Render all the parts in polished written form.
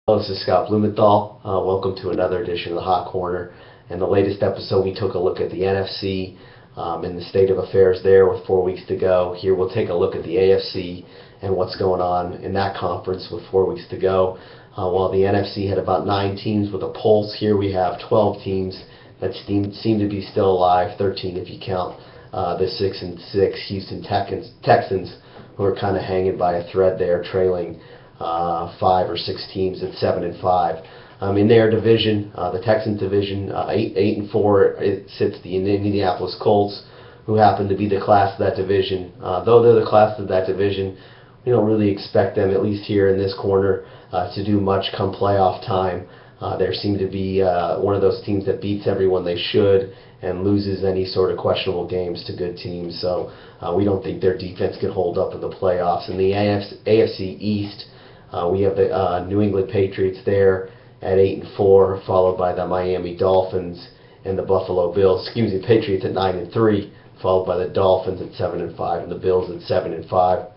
Hello, this is Scott Blumenthal. Welcome to another edition of the Hot Corner. In the latest episode, we took a look at the NFC and the state of affairs there with 4 weeks to go. Here we'll take a look at the AFC and what's going on in that conference with 4 weeks to go. While the NFC had about 9 teams with a pulse, here we have 12 teams that seem to be still alive, 13 if you count the 6-6 Houston Texans, who are kind of hanging by a thread there, trailing 5 or 6 teams at 7-5. In their division, the Texans division, 8-4, it sits the Indianapolis Colts, who happen to be the class of that division. Though they're the class of that division, we don't really expect them, at least here in this corner, to do much come playoff time. They seem to be one of those teams that beats everyone they should and loses any sort of questionable games to good teams. So we don't think their defense could hold up in the playoffs. In the AFC East, we have the New England Patriots there at 8-4, followed by the Miami Dolphins and the Buffalo Bills. Patriots at 9-3, followed by the Dolphins at 7-5 and the Bills at 7-5.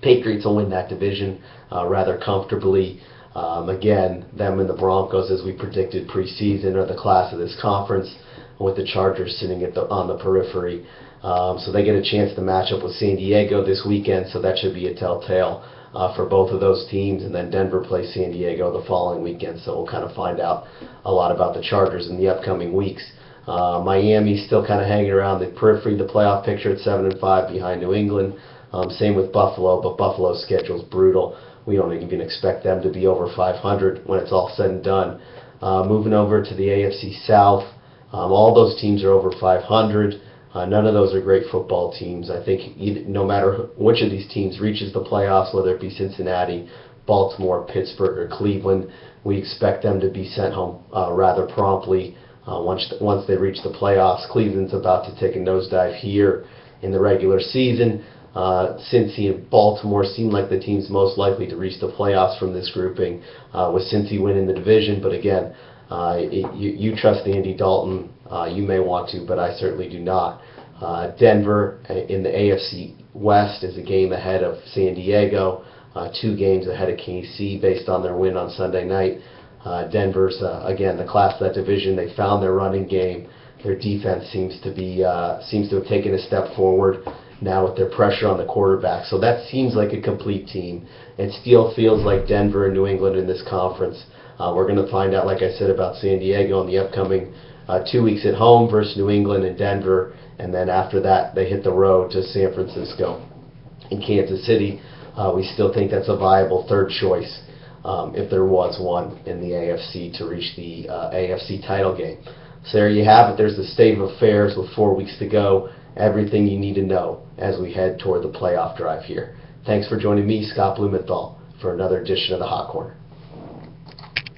Patriots will win that division rather comfortably. Again, them and the Broncos, as we predicted preseason, are the class of this conference, with the Chargers sitting on the periphery. So they get a chance to match up with San Diego this weekend, so that should be a telltale for both of those teams. And then Denver plays San Diego the following weekend, so we'll kind of find out a lot about the Chargers in the upcoming weeks. Miami's still kind of hanging around the periphery, the playoff picture at 7-5 behind New England. Same with Buffalo, but Buffalo's schedule's brutal. We don't even expect them to be over 500 when it's all said and done. Moving over to the AFC South, all those teams are over 500. None of those are great football teams. I think no matter which of these teams reaches the playoffs, whether it be Cincinnati, Baltimore, Pittsburgh, or Cleveland, we expect them to be sent home rather promptly once they reach the playoffs. Cleveland's about to take a nosedive here in the regular season. Cincy and Baltimore seem like the teams most likely to reach the playoffs from this grouping, with Cincy winning the division. But again, you trust Andy Dalton. You may want to, but I certainly do not. Denver in the AFC West is a game ahead of San Diego, 2 games ahead of KC based on their win on Sunday night. Denver's, again, the class of that division. They found their running game. Their defense seems to have taken a step forward now with their pressure on the quarterback. So that seems like a complete team. It still feels like Denver and New England in this conference. We're going to find out, like I said, about San Diego in the upcoming 2 weeks at home versus New England and Denver. And then after that, they hit the road to San Francisco and Kansas City. We still think that's a viable third choice if there was one in the AFC to reach the AFC title game. So there you have it. There's the state of affairs with 4 weeks to go. Everything you need to know as we head toward the playoff drive here. Thanks for joining me, Scott Blumenthal, for another edition of the Hot Corner.